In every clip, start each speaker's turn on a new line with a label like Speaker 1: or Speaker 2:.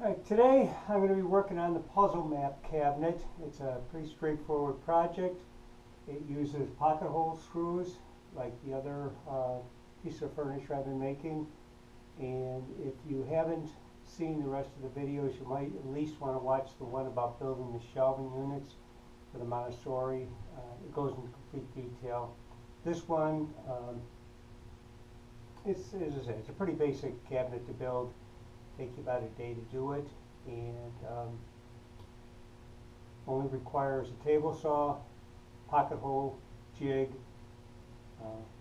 Speaker 1: Alright, today I'm going to be working on the puzzle map cabinet. It's a pretty straightforward project. It uses pocket hole screws like the other piece of furniture I've been making. And if you haven't seen the rest of the videos, you might at least want to watch the one about building the shelving units for the Montessori. It goes into complete detail. This one, as I say, it's a pretty basic cabinet to build. Take you about a day to do it, and only requires a table saw, pocket hole, jig,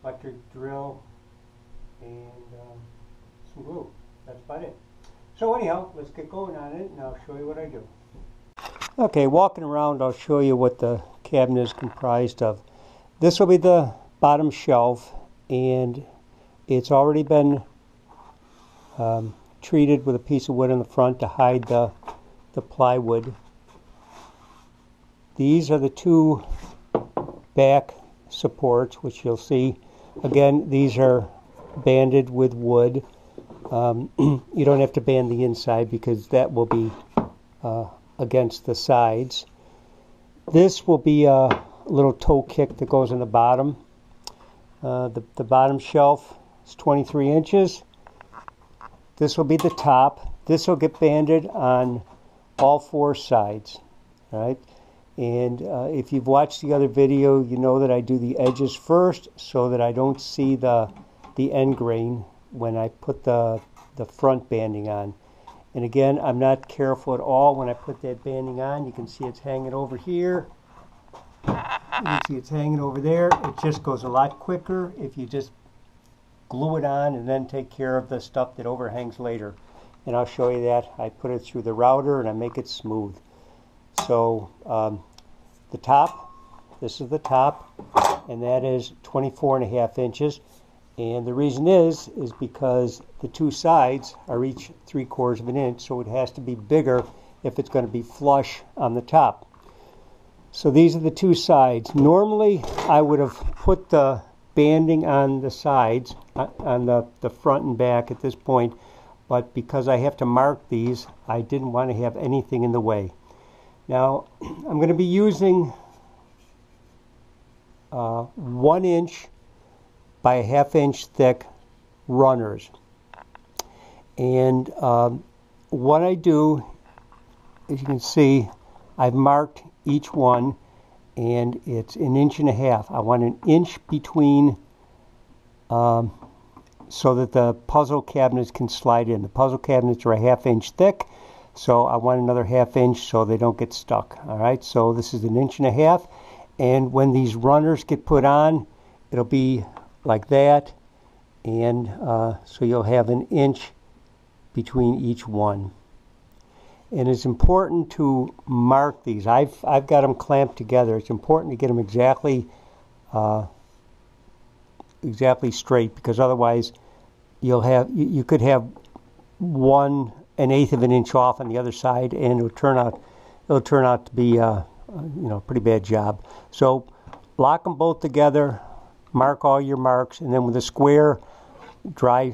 Speaker 1: electric drill, and some glue. That's about it. So anyhow, let's get going on it, and I'll show you what I do. Okay, walking around, I'll show you what the cabinet is comprised of. This will be the bottom shelf, and it's already been treated with a piece of wood in the front to hide the plywood. These are the two back supports, which you'll see. Again, these are banded with wood. You don't have to band the inside because that will be against the sides. This will be a little toe kick that goes in the bottom. The bottom shelf is 23 inches. This will be the top. This will get banded on all four sides, right? And if you've watched the other video, you know that I do the edges first so that I don't see the end grain when I put the front banding on. And again, I'm not careful at all when I put that banding on. You can see it's hanging over here. You can see it's hanging over there. It just goes a lot quicker if you just glue it on and then take care of the stuff that overhangs later. And I'll show you that. I put it through the router and I make it smooth. So the top, this is the top, and that is 24.5 inches. And the reason is because the two sides are each 3/4 of an inch, so it has to be bigger if it's going to be flush on the top. So these are the two sides. Normally I would have put the banding on the sides, on the front and back at this point, but because I have to mark these, I didn't want to have anything in the way. Now I'm going to be using 1 inch by 1/2 inch thick runners. And what I do, as you can see, I've marked each one, and it's 1.5 inches. I want 1 inch between so that the puzzle cabinets can slide in. The puzzle cabinets are 1/2 inch thick, so I want another 1/2 inch so they don't get stuck. All right, so this is 1.5 inches, and when these runners get put on, it'll be like that, and so you'll have 1 inch between each one. And it's important to mark these. I've got them clamped together. It's important to get them exactly straight, because otherwise you could have 1/8 of an inch off on the other side, and it'll turn out to be a pretty bad job. So lock them both together, mark all your marks, and then with a square, drive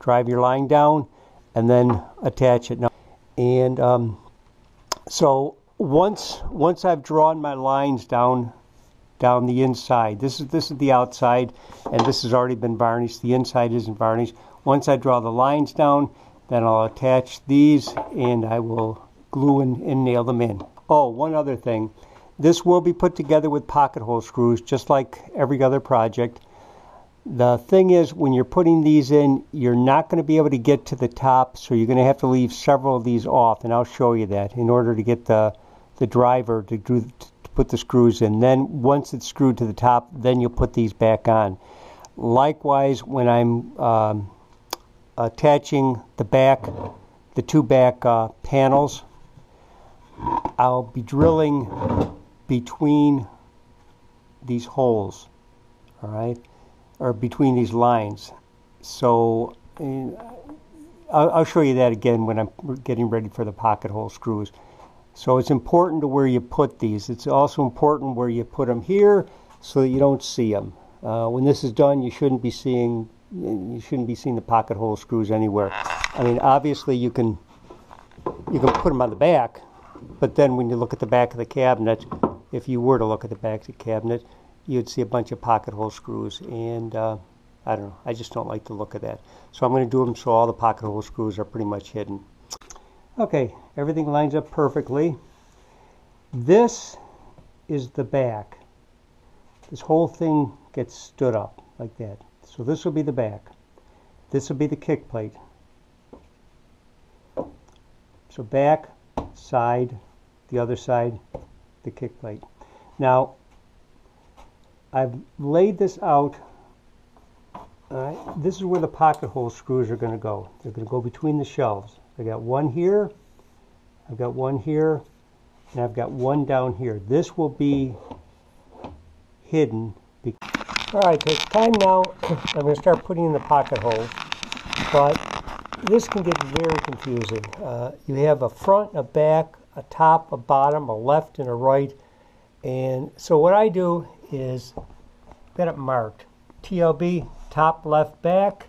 Speaker 1: your line down, and then attach it. Now, and so once I've drawn my lines down the inside, this is the outside, and this has already been varnished. The inside isn't varnished. Once I draw the lines down, then I'll attach these, and I will glue and nail them in. Oh, one other thing. This will be put together with pocket hole screws, just like every other project. The thing is, when you're putting these in, you're not going to be able to get to the top, so you're going to have to leave several of these off, and I'll show you that in order to get the driver to put the screws in. Then once it's screwed to the top, then you'll put these back on. Likewise, when I'm attaching the two back panels, I'll be drilling between these holes, all right, or between these lines. So I'll show you that again when I'm getting ready for the pocket hole screws. So it's important to where you put these. It's also important where you put them here so that you don't see them. When this is done, you shouldn't be seeing the pocket hole screws anywhere. I mean, obviously you can you can put them on the back, but then when you look at the back of the cabinet, if you were to look at the back of the cabinet, you'd see a bunch of pocket hole screws, and I don't know, I just don't like the look of that. So I'm going to do them so all the pocket hole screws are pretty much hidden. Okay, everything lines up perfectly. This is the back. This whole thing gets stood up like that. So this will be the back. This will be the kick plate. So back, side, the other side, the kick plate. Now, I've laid this out. This is where the pocket hole screws are going to go. They're going to go between the shelves. I got one here, I've got one here, and I've got one down here. This will be hidden. All right, it's time now. I'm going to start putting in the pocket holes, but this can get very confusing. You have a front, a back, a top, a bottom, a left, and a right. And so what I do is get it marked. TLB, top, left, back.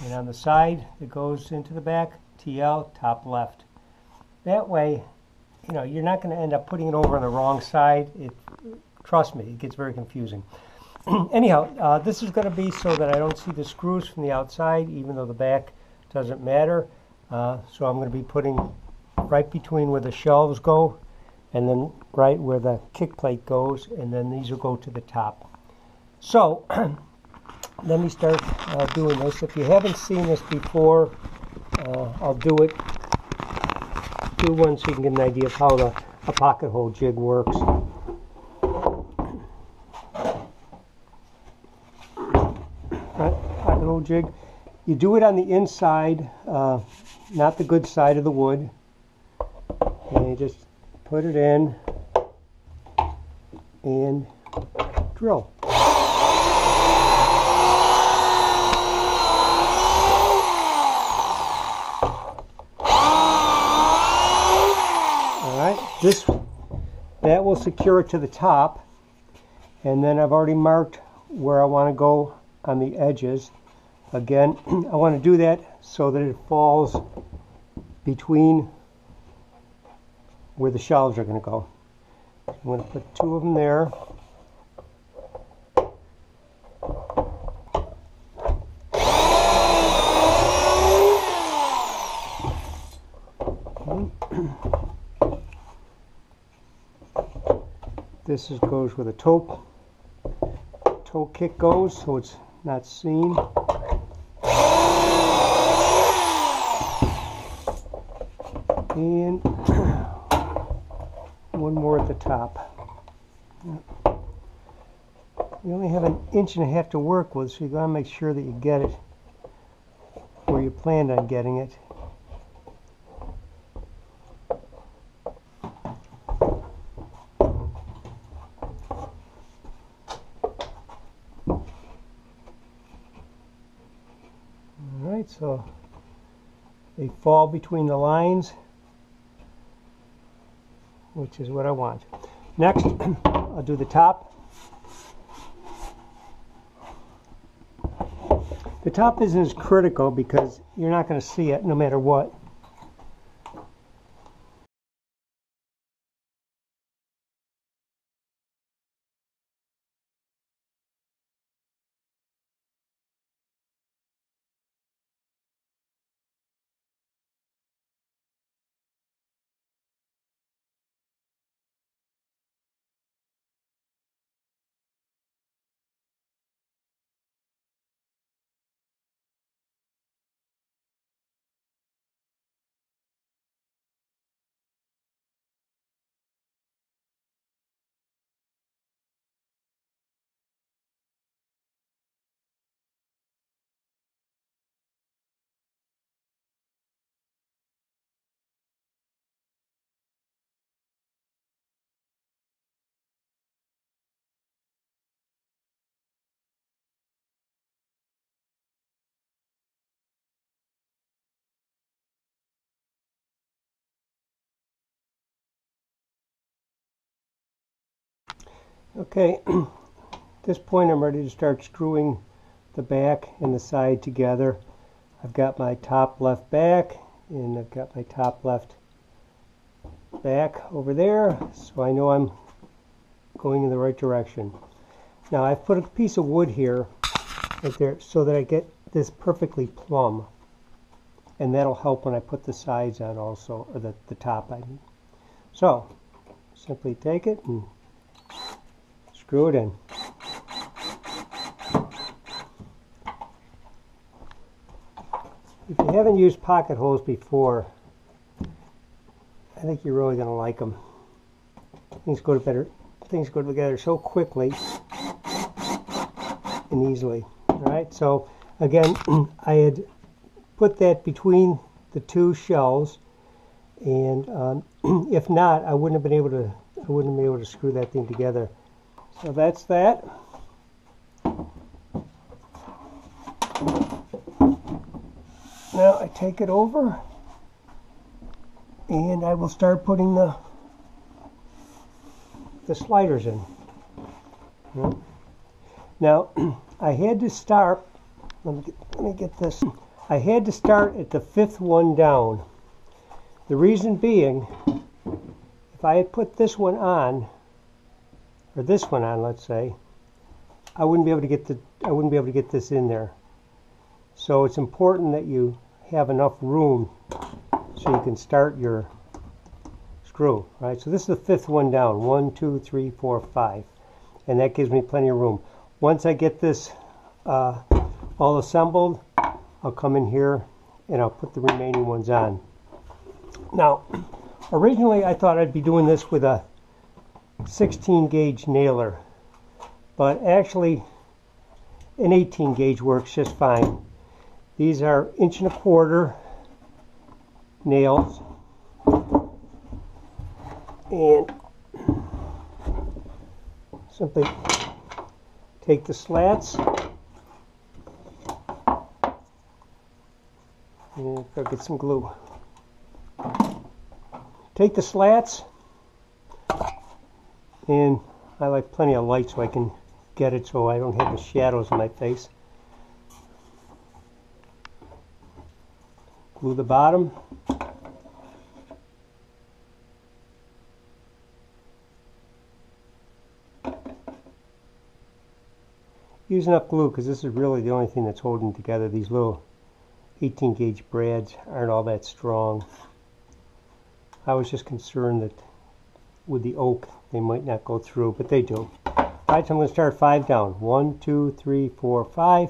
Speaker 1: And on the side that goes into the back, TL, top, left. That way, you know, you're not going to end up putting it over on the wrong side. Trust me, it gets very confusing. Anyhow, this is going to be so that I don't see the screws from the outside, even though the back doesn't matter. So I'm going to be putting right between where the shelves go, and then right where the kick plate goes, and then these will go to the top. So let me start doing this. If you haven't seen this before, I'll do one so you can get an idea of how a pocket hole jig works. Pocket hole jig. You do it on the inside, not the good side of the wood, and you just put it in and drill. That will secure it to the top, and then I've already marked where I want to go on the edges. Again, I want to do that so that it falls between where the shelves are going to go. I'm going to put two of them there. This goes where the toe kick goes, so it's not seen. And one more at the top. You only have an inch and a half to work with, so you got to make sure that you get it where you planned on getting it. So they fall between the lines, which is what I want. Next, I'll do the top. The top isn't as critical because you're not going to see it no matter what. Okay, at this point I'm ready to start screwing the back and the side together. I've got my top left back and I've got my top left back over there, so I know I'm going in the right direction. Now I've put a piece of wood here right there so that I get this perfectly plumb, and that'll help when I put the sides on also, or the top I mean. So simply take it and screw it in. If you haven't used pocket holes before, I think you're really going to like them. Things go together so quickly and easily. All right, so again, I had put that between the two shells, and if not, I wouldn't have been able to screw that thing together. So that's that. Now I take it over, and I will start putting the sliders in. Now I had to start. Let me get this. I had to start at the 5th one down. The reason being, if I had put this one on, or this one on, let's say, I wouldn't be able to get this in there. So it's important that you have enough room so you can start your screw. Right? So this is the 5th one down. 1, 2, 3, 4, 5, and that gives me plenty of room. Once I get this all assembled, I'll come in here and I'll put the remaining ones on. Now, originally I thought I'd be doing this with a 16 gauge nailer, but actually an 18 gauge works just fine. These are 1.25" nails, and simply take the slats and go get some glue. Take the slats, and I like plenty of light so I can get it so I don't have the shadows in my face. Glue the bottom. Use enough glue because this is really the only thing that's holding together. These little 18 gauge brads aren't all that strong. I was just concerned that with the oak they might not go through, but they do. Alright, so I'm going to start 5 down. 1, 2, 3, 4, 5.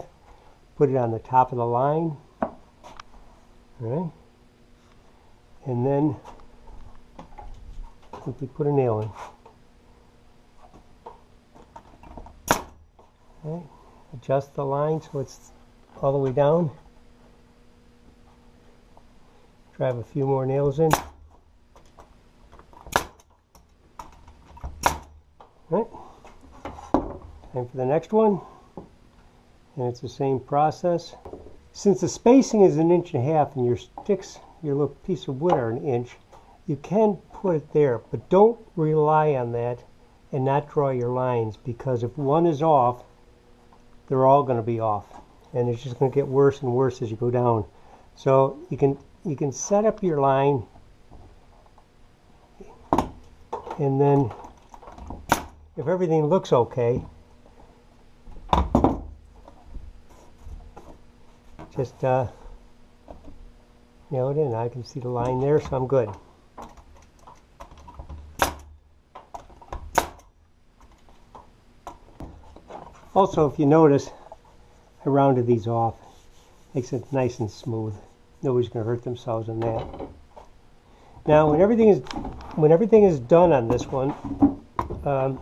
Speaker 1: Put it on the top of the line. Alright. And then simply put a nail in. Okay. Adjust the line so it's all the way down. Drive a few more nails in. Right. Time for the next one. And it's the same process. Since the spacing is 1.5 inches and your sticks, your little piece of wood are 1 inch, you can put it there, but don't rely on that and not draw your lines, because if one is off, they're all going to be off, and it's just going to get worse and worse as you go down. So you can set up your line, and then if everything looks okay, just nail it in. I can see the line there, so I'm good. Also, if you notice, I rounded these off. Makes it nice and smooth. Nobody's going to hurt themselves in that. Now, when everything is done on this one, I'm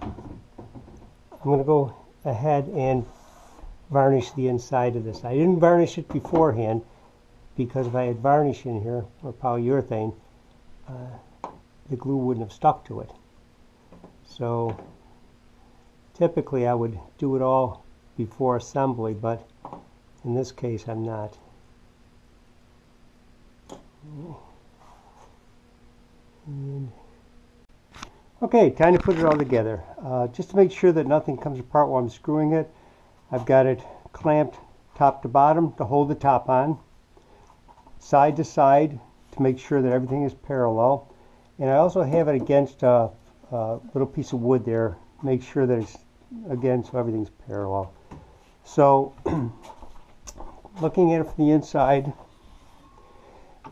Speaker 1: going to go ahead and varnish the inside of this. I didn't varnish it beforehand because if I had varnish in here, or polyurethane, the glue wouldn't have stuck to it. So typically I would do it all before assembly, but in this case I'm not. And okay, time to put it all together. Just to make sure that nothing comes apart while I'm screwing it, I've got it clamped top to bottom to hold the top on. Side to side, to make sure that everything is parallel. And I also have it against a little piece of wood there. Make sure that it's, again, so everything's parallel. So, looking at it from the inside,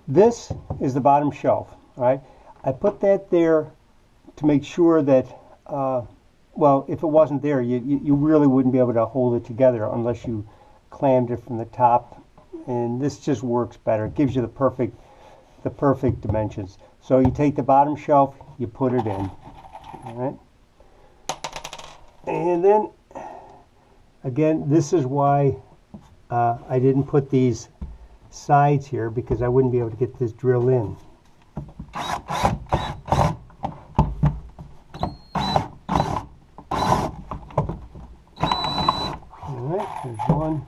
Speaker 1: this is the bottom shelf. All right, I put that there to make sure that, well, if it wasn't there, you really wouldn't be able to hold it together unless you clammed it from the top. And this just works better. It gives you the perfect dimensions. So you take the bottom shelf, you put it in. All right, and then again, this is why I didn't put these sides here, because I wouldn't be able to get this drill in. Alright, there's one.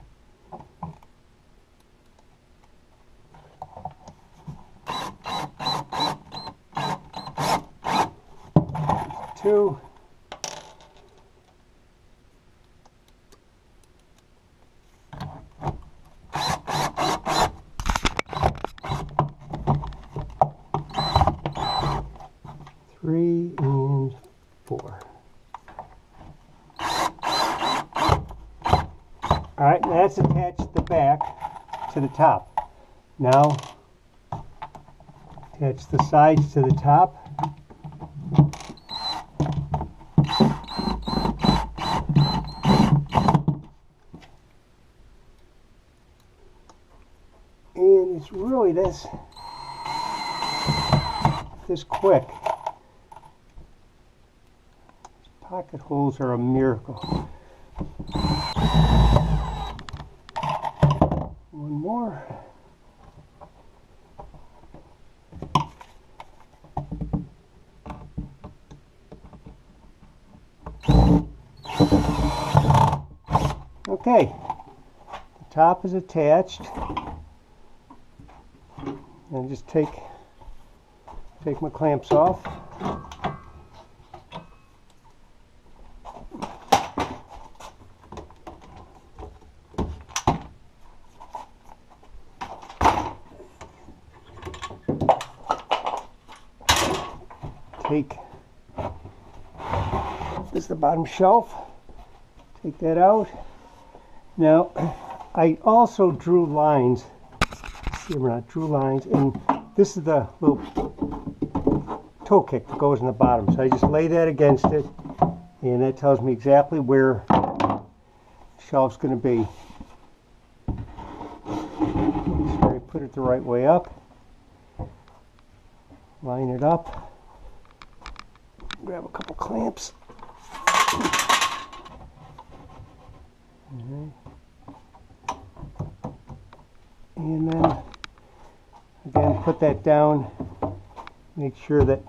Speaker 1: There's two. Three and four. All right, that's attached the back to the top. Now, attach the sides to the top. And it's really this quick. Pocket holes are a miracle. One more. Okay, the top is attached. And just take my clamps off. This is the bottom shelf. Take that out. Now, I also drew lines. See, we're not drew lines, and this is the little toe kick that goes in the bottom. So I just lay that against it, and that tells me exactly where the shelf's going to be. Make sure I put it the right way up. Line it up. Grab a couple clamps. And then again, put that down. Make sure that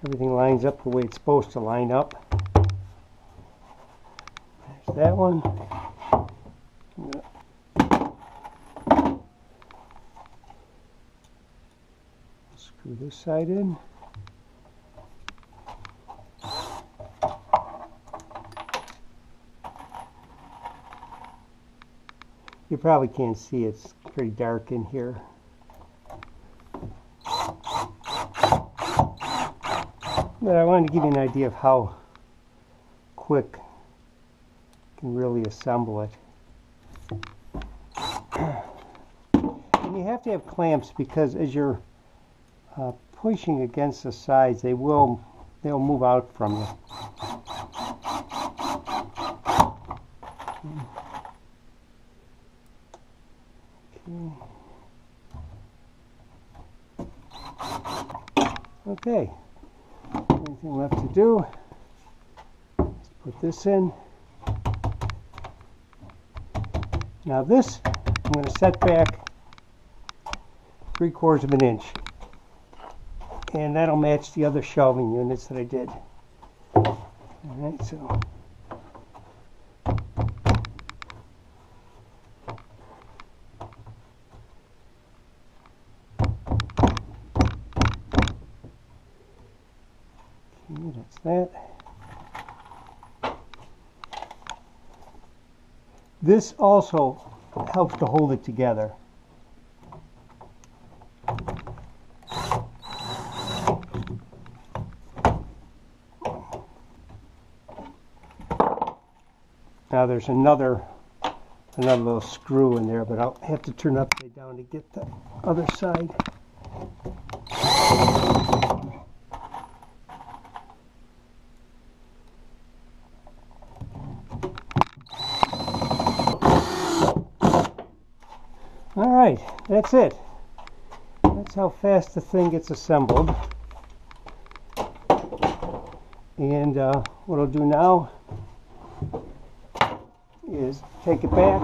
Speaker 1: everything lines up the way it's supposed to line up. There's that one. Screw this side in. You probably can't see, it's pretty dark in here. But I wanted to give you an idea of how quick you can really assemble it. And you have to have clamps, because as you're pushing against the sides, they'll move out from you. Okay, only thing left to do is put this in. Now this, I'm going to set back 3/4 of an inch, and that'll match the other shelving units that I did. All right, so that's that. This also helps to hold it together. Now there's another little screw in there, but I'll have to turn upside down to get the other side. All right, that's it. That's how fast the thing gets assembled. And what I'll do now is take it back.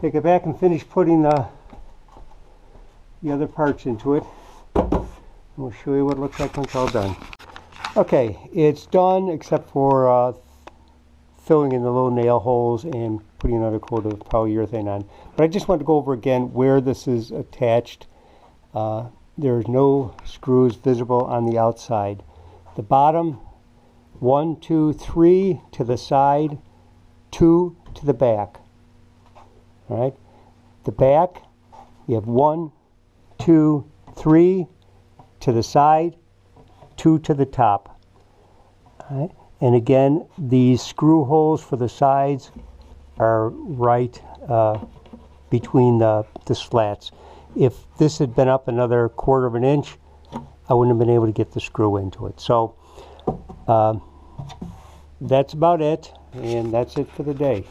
Speaker 1: Take it back and finish putting the other parts into it. And we'll show you what it looks like when it's all done. Okay, it's done except for filling in the little nail holes and putting another coat of polyurethane on. But I just want to go over again where this is attached. There's no screws visible on the outside. The bottom, 1, 2, 3 to the side, 2 to the back. All right. The back, you have 1, 2, 3 to the side, 2 to the top. All right. And again, these screw holes for the sides are right between the slats. If this had been up another 1/4 of an inch, I wouldn't have been able to get the screw into it. So that's about it, and that's it for the day.